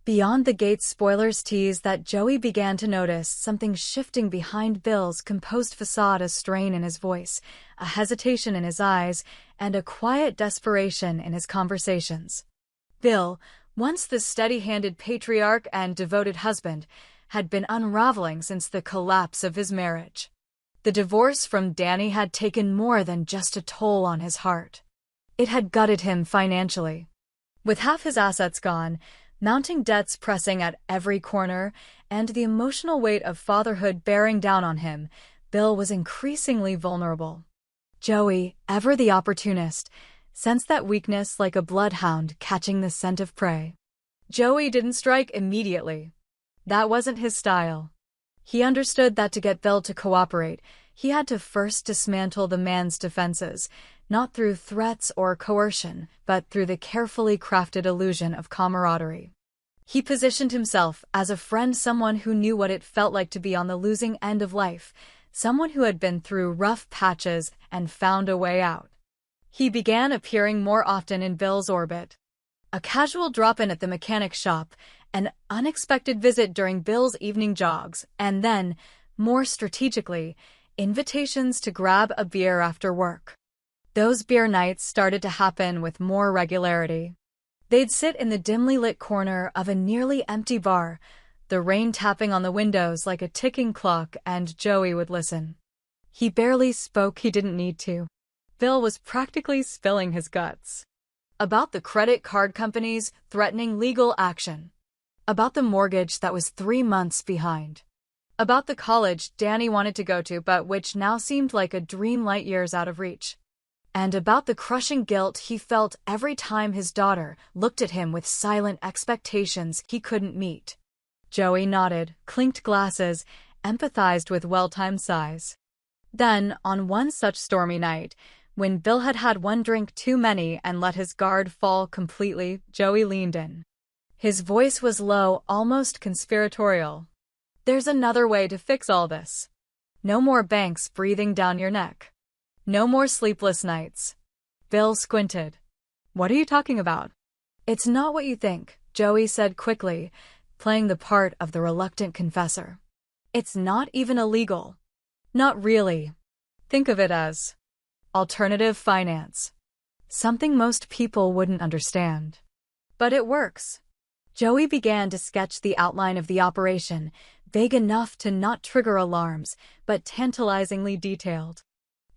Beyond the gate's spoilers tease that Joey began to notice something shifting behind Bill's composed facade, a strain in his voice, a hesitation in his eyes, and a quiet desperation in his conversations. Bill, once the steady-handed patriarch and devoted husband, had been unraveling since the collapse of his marriage. The divorce from Danny had taken more than just a toll on his heart. It had gutted him financially. With half his assets gone, mounting debts pressing at every corner, and the emotional weight of fatherhood bearing down on him, Bill was increasingly vulnerable. Joey, ever the opportunist, sensed that weakness like a bloodhound catching the scent of prey. Joey didn't strike immediately. That wasn't his style. He understood that to get Bill to cooperate, he had to first dismantle the man's defenses, not through threats or coercion, but through the carefully crafted illusion of camaraderie. He positioned himself as a friend, someone who knew what it felt like to be on the losing end of life, someone who had been through rough patches and found a way out. He began appearing more often in Bill's orbit. A casual drop-in at the mechanic shop, an unexpected visit during Bill's evening jogs, and then, more strategically, invitations to grab a beer after work. Those beer nights started to happen with more regularity. They'd sit in the dimly lit corner of a nearly empty bar, the rain tapping on the windows like a ticking clock, and Joey would listen. He barely spoke, he didn't need to. Bill was practically spilling his guts. About the credit card companies threatening legal action. About the mortgage that was 3 months behind. About the college Danny wanted to go to but which now seemed like a dream light years out of reach. And about the crushing guilt he felt every time his daughter looked at him with silent expectations he couldn't meet. Joey nodded, clinked glasses, empathized with well-timed sighs. Then, on one such stormy night, when Bill had had one drink too many and let his guard fall completely, Joey leaned in. His voice was low, almost conspiratorial. "There's another way to fix all this. No more banks breathing down your neck. No more sleepless nights." Bill squinted. "What are you talking about?" "It's not what you think," Joey said quickly, playing the part of the reluctant confessor. "It's not even illegal. Not really. Think of it as alternative finance. Something most people wouldn't understand. But it works." Joey began to sketch the outline of the operation, vague enough to not trigger alarms, but tantalizingly detailed.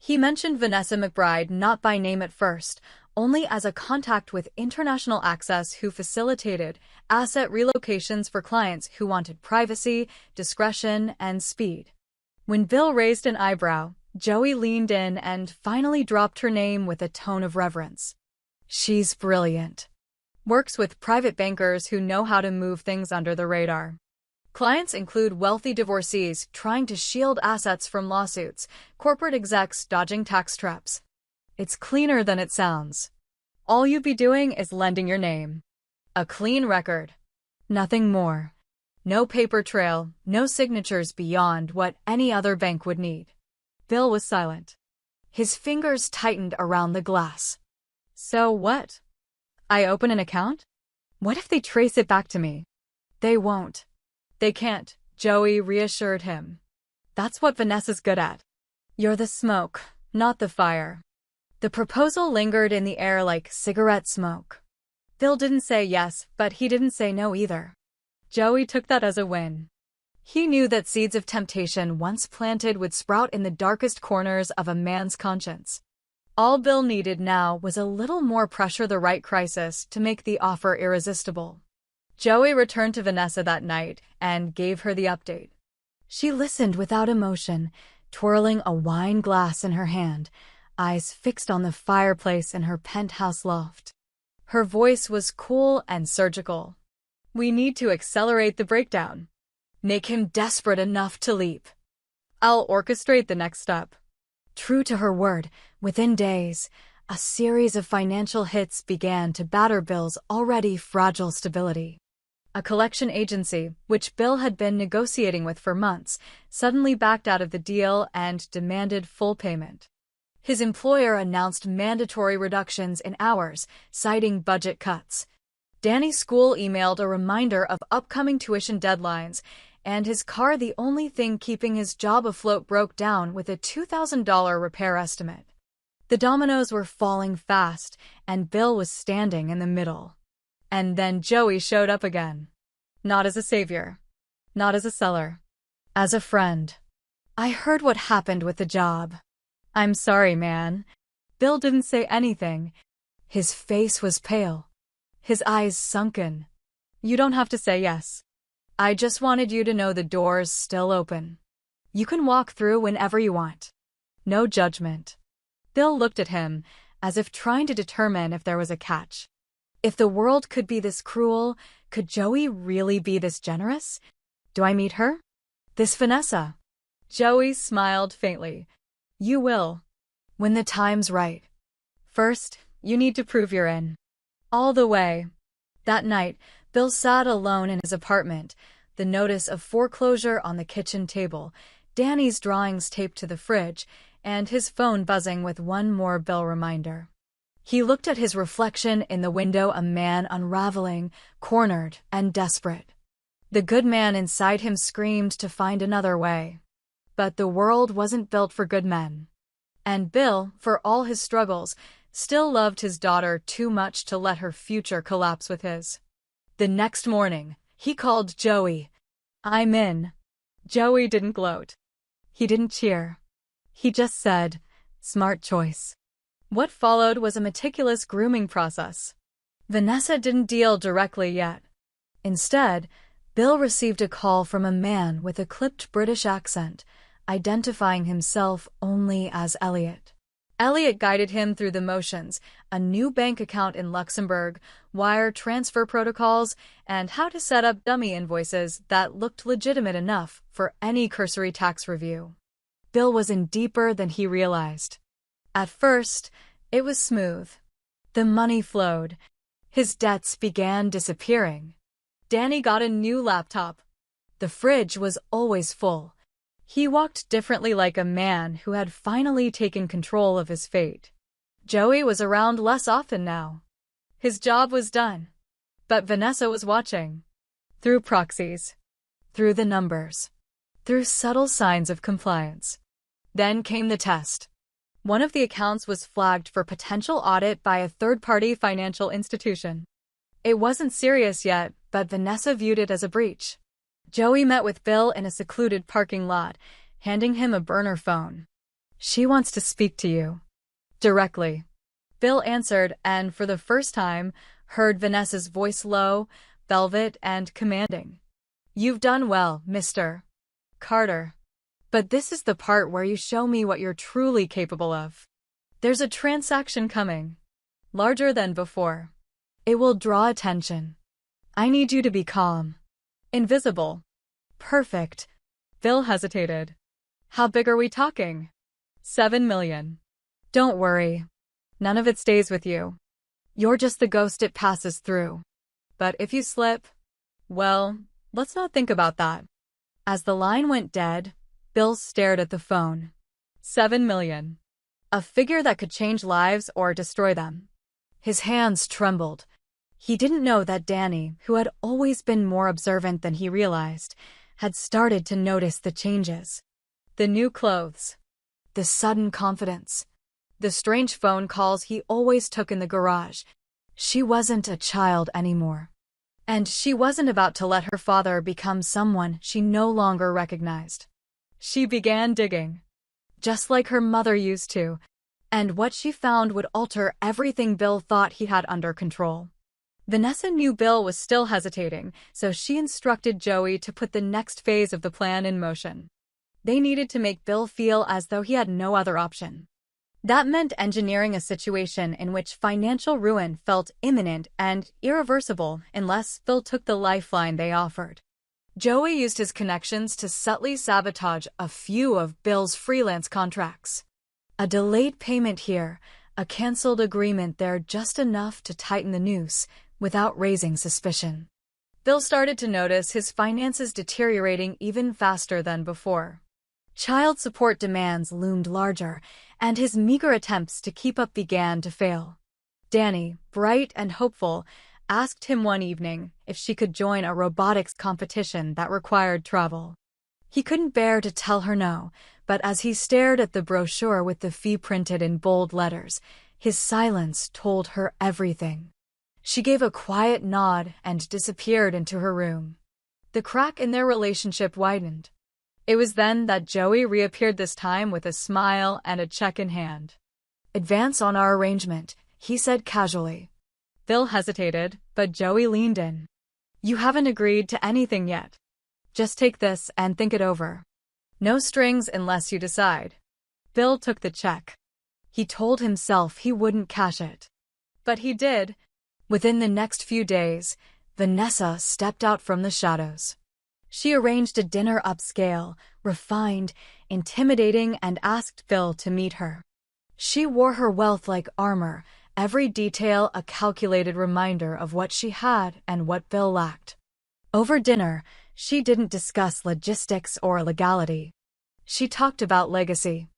He mentioned Vanessa McBride not by name at first, only as a contact with international access who facilitated asset relocations for clients who wanted privacy, discretion, and speed. When Bill raised an eyebrow, Joey leaned in and finally dropped her name with a tone of reverence. "She's brilliant. Works with private bankers who know how to move things under the radar. Clients include wealthy divorcees trying to shield assets from lawsuits, corporate execs dodging tax traps. It's cleaner than it sounds. All you'd be doing is lending your name. A clean record. Nothing more. No paper trail, no signatures beyond what any other bank would need." Bill was silent. His fingers tightened around the glass. "So what? I open an account? What if they trace it back to me?" "They won't." "They can't," Joey reassured him. "That's what Vanessa's good at. You're the smoke, not the fire." The proposal lingered in the air like cigarette smoke. Bill didn't say yes, but he didn't say no either. Joey took that as a win. He knew that seeds of temptation once planted would sprout in the darkest corners of a man's conscience. All Bill needed now was a little more pressure, the right crisis, to make the offer irresistible. Joey returned to Vanessa that night and gave her the update. She listened without emotion, twirling a wine glass in her hand, eyes fixed on the fireplace in her penthouse loft. Her voice was cool and surgical. "We need to accelerate the breakdown. Make him desperate enough to leap. I'll orchestrate the next step." True to her word, within days, a series of financial hits began to batter Bill's already fragile stability. A collection agency, which Bill had been negotiating with for months, suddenly backed out of the deal and demanded full payment. His employer announced mandatory reductions in hours, citing budget cuts. Danny's school emailed a reminder of upcoming tuition deadlines, and his car, the only thing keeping his job afloat, broke down with a $2,000 repair estimate. The dominoes were falling fast, and Bill was standing in the middle. And then Joey showed up again. Not as a savior. Not as a seller. As a friend. "I heard what happened with the job." "I'm sorry, man." Bill didn't say anything. His face was pale. His eyes sunken. "You don't have to say yes. I just wanted you to know the door's still open. You can walk through whenever you want. No judgment." Bill looked at him, as if trying to determine if there was a catch. If the world could be this cruel, could Joey really be this generous? "Do I meet her? This Vanessa?" Joey smiled faintly. "You will. When the time's right. First, you need to prove you're in. All the way." That night, Bill sat alone in his apartment, the notice of foreclosure on the kitchen table, Danny's drawings taped to the fridge, and his phone buzzing with one more Bill reminder. He looked at his reflection in the window, a man unraveling, cornered, and desperate. The good man inside him screamed to find another way. But the world wasn't built for good men. And Bill, for all his struggles, still loved his daughter too much to let her future collapse with his. The next morning, he called Joey. "I'm in." Joey didn't gloat. He didn't cheer. He just said, "Smart choice." What followed was a meticulous grooming process. Vanessa didn't deal directly yet. Instead, Bill received a call from a man with a clipped British accent, identifying himself only as Elliot. Elliot guided him through the motions, a new bank account in Luxembourg, wire transfer protocols, and how to set up dummy invoices that looked legitimate enough for any cursory tax review. Bill was in deeper than he realized. At first, it was smooth. The money flowed. His debts began disappearing. Danny got a new laptop. The fridge was always full. He walked differently, like a man who had finally taken control of his fate. Joey was around less often now. His job was done. But Vanessa was watching. Through proxies. Through the numbers. Through subtle signs of compliance. Then came the test. One of the accounts was flagged for potential audit by a third-party financial institution. It wasn't serious yet, but Vanessa viewed it as a breach. Joey met with Bill in a secluded parking lot, handing him a burner phone. "She wants to speak to you." Directly. Bill answered and, for the first time, heard Vanessa's voice, low, velvet, and commanding. "You've done well, Mr. Carter. But this is the part where you show me what you're truly capable of. There's a transaction coming. Larger than before. It will draw attention. I need you to be calm. Invisible." "Perfect." Bill hesitated. "How big are we talking?" $7 million. "Don't worry. None of it stays with you. You're just the ghost it passes through. But if you slip, well, let's not think about that." As the line went dead, Bill stared at the phone. $7 million. A figure that could change lives or destroy them. His hands trembled. He didn't know that Danny, who had always been more observant than he realized, had started to notice the changes. The new clothes. The sudden confidence. The strange phone calls he always took in the garage. She wasn't a child anymore. And she wasn't about to let her father become someone she no longer recognized. She began digging. Just like her mother used to. And what she found would alter everything Bill thought he had under control. Vanessa knew Bill was still hesitating, so she instructed Joey to put the next phase of the plan in motion. They needed to make Bill feel as though he had no other option. That meant engineering a situation in which financial ruin felt imminent and irreversible unless Bill took the lifeline they offered. Joey used his connections to subtly sabotage a few of Bill's freelance contracts. A delayed payment here, a canceled agreement there, just enough to tighten the noose without raising suspicion. Bill started to notice his finances deteriorating even faster than before. Child support demands loomed larger, and his meager attempts to keep up began to fail. Danny, bright and hopeful, asked him one evening if she could join a robotics competition that required travel. He couldn't bear to tell her no, but as he stared at the brochure with the fee printed in bold letters, his silence told her everything. She gave a quiet nod and disappeared into her room. The crack in their relationship widened. It was then that Joey reappeared, this time with a smile and a check in hand. "Advance on our arrangement," he said casually. Bill hesitated, but Joey leaned in. "You haven't agreed to anything yet. Just take this and think it over. No strings unless you decide." Bill took the check. He told himself he wouldn't cash it. But he did. Within the next few days, Vanessa stepped out from the shadows. She arranged a dinner upscale, refined, intimidating, and asked Bill to meet her. She wore her wealth like armor, every detail a calculated reminder of what she had and what Bill lacked. Over dinner, she didn't discuss logistics or legality. She talked about legacy.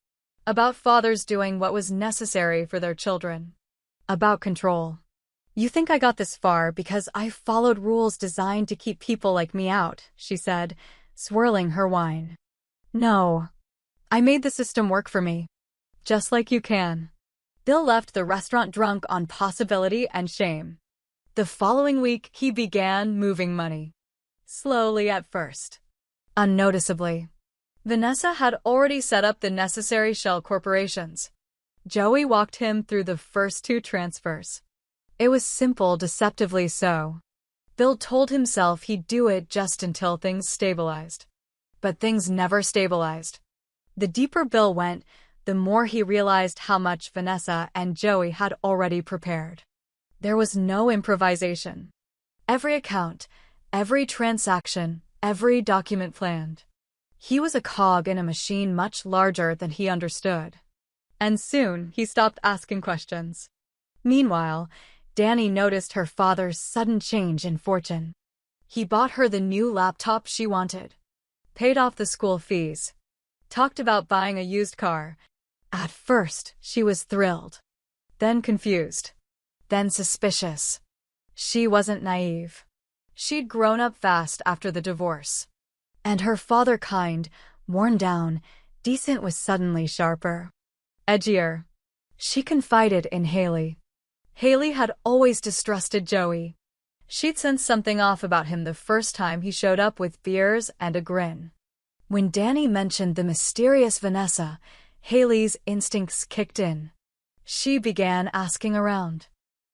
About fathers doing what was necessary for their children. About control. "You think I got this far because I followed rules designed to keep people like me out," she said, swirling her wine. "No. I made the system work for me. Just like you can." Bill left the restaurant drunk on possibility and shame. The following week, he began moving money. Slowly at first. Unnoticeably. Vanessa had already set up the necessary shell corporations. Joey walked him through the first 2 transfers. It was simple, deceptively so. Bill told himself he'd do it just until things stabilized. But things never stabilized. The deeper Bill went, the more he realized how much Vanessa and Joey had already prepared. There was no improvisation. Every account, every transaction, every document planned. He was a cog in a machine much larger than he understood. And soon, he stopped asking questions. Meanwhile, Danny noticed her father's sudden change in fortune. He bought her the new laptop she wanted. Paid off the school fees. Talked about buying a used car. At first, she was thrilled. Then confused. Then suspicious. She wasn't naive. She'd grown up fast after the divorce. And her father, kind, worn down, decent, was suddenly sharper. Edgier. She confided in Haley. Haley had always distrusted Joey. She'd sensed something off about him the first time he showed up with beers and a grin. When Danny mentioned the mysterious Vanessa, Haley's instincts kicked in. She began asking around.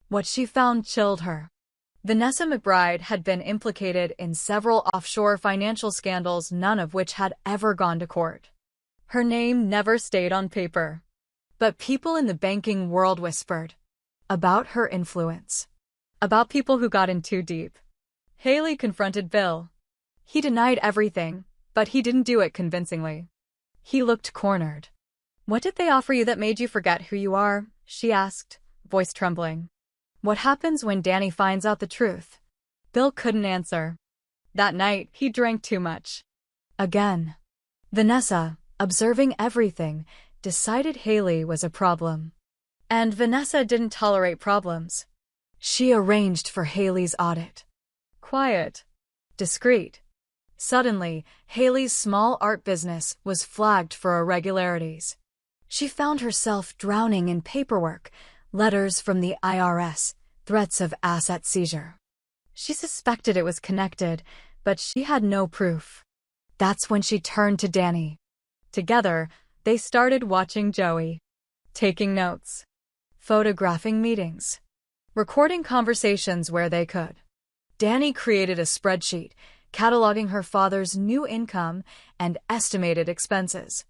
What she found chilled her. Vanessa McBride had been implicated in several offshore financial scandals, none of which had ever gone to court. Her name never stayed on paper. But people in the banking world whispered. About her influence. About people who got in too deep. Haley confronted Bill. He denied everything, but he didn't do it convincingly. He looked cornered. "What did they offer you that made you forget who you are?" she asked, voice trembling. "What happens when Danny finds out the truth?" Bill couldn't answer. That night, he drank too much. Again. Vanessa, observing everything, decided Haley was a problem. And Vanessa didn't tolerate problems. She arranged for Haley's audit. Quiet. Discreet. Suddenly, Haley's small art business was flagged for irregularities. She found herself drowning in paperwork, letters from the IRS, threats of asset seizure. She suspected it was connected, but she had no proof. That's when she turned to Danny. Together, they started watching Joey. Taking notes. Photographing meetings. Recording conversations where they could. Danny created a spreadsheet, cataloging her father's new income and estimated expenses.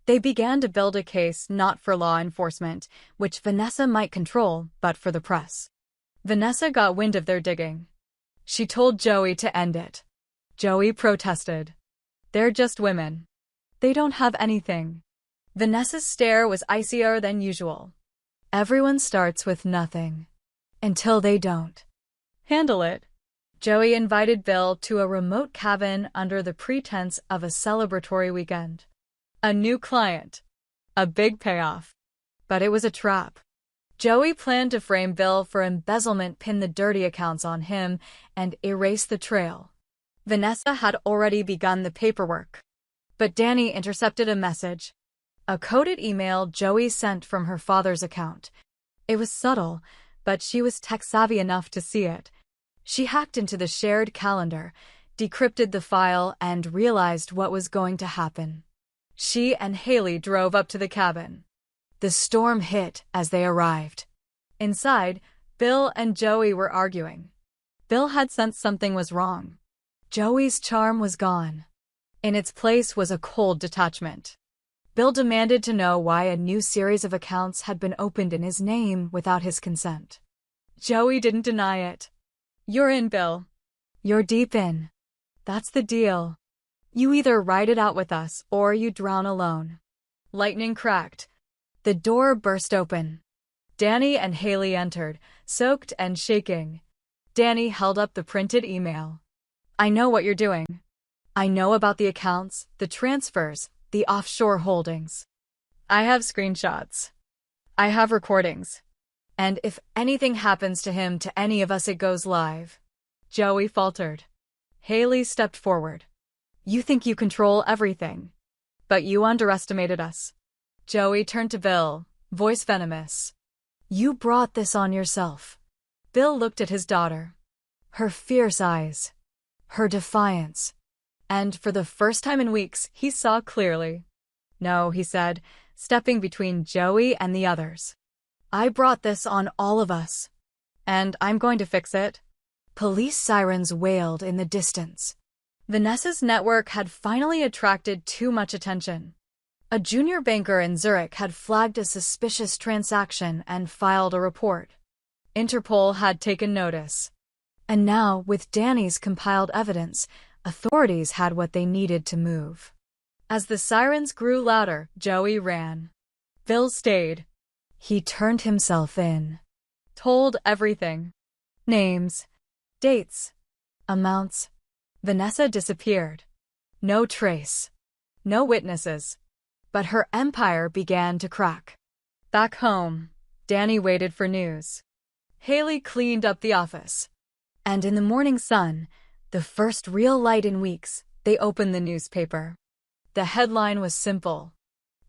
They began to build a case not for law enforcement, which Vanessa might control, but for the press. Vanessa got wind of their digging. She told Joey to end it. Joey protested. "They're just women. They don't have anything." Vanessa's stare was icier than usual. Everyone starts with nothing. Until they don't. Handle it. Joey invited Bill to a remote cabin under the pretense of a celebratory weekend. A new client. A big payoff. But it was a trap. Joey planned to frame Bill for embezzlement, pin the dirty accounts on him, and erase the trail. Vanessa had already begun the paperwork. But Danny intercepted a message. A coded email Joey sent from her father's account. It was subtle, but she was tech-savvy enough to see it. She hacked into the shared calendar, decrypted the file, and realized what was going to happen. She and Haley drove up to the cabin. The storm hit as they arrived. Inside, Bill and Joey were arguing. Bill had sensed something was wrong. Joey's charm was gone. In its place was a cold detachment. Bill demanded to know why a new series of accounts had been opened in his name without his consent. Joey didn't deny it. "You're in, Bill. You're deep in. That's the deal. You either ride it out with us or you drown alone." Lightning cracked. The door burst open. Danny and Haley entered, soaked and shaking. Danny held up the printed email. "I know what you're doing. I know about the accounts, the transfers, the offshore holdings. I have screenshots. I have recordings. And if anything happens to him, to any of us, it goes live." Joey faltered. Haley stepped forward. "You think you control everything. But you underestimated us." Joey turned to Bill, voice venomous. "You brought this on yourself." Bill looked at his daughter. Her fierce eyes. Her defiance. And for the first time in weeks, he saw clearly. "No," he said, stepping between Joey and the others. "I brought this on all of us. And I'm going to fix it." Police sirens wailed in the distance. Vanessa's network had finally attracted too much attention. A junior banker in Zurich had flagged a suspicious transaction and filed a report. Interpol had taken notice. And now, with Danny's compiled evidence, authorities had what they needed to move. As the sirens grew louder, Joey ran. Bill stayed. He turned himself in. Told everything. Names. Dates. Amounts. Vanessa disappeared. No trace. No witnesses. But her empire began to crack. Back home, Danny waited for news. Haley cleaned up the office. And in the morning sun, the first real light in weeks, they opened the newspaper. The headline was simple.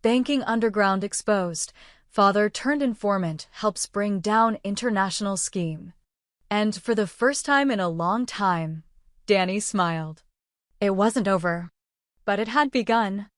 "Banking Underground Exposed. Father turned informant helps bring down international scheme." And for the first time in a long time, Danny smiled. It wasn't over. But it had begun.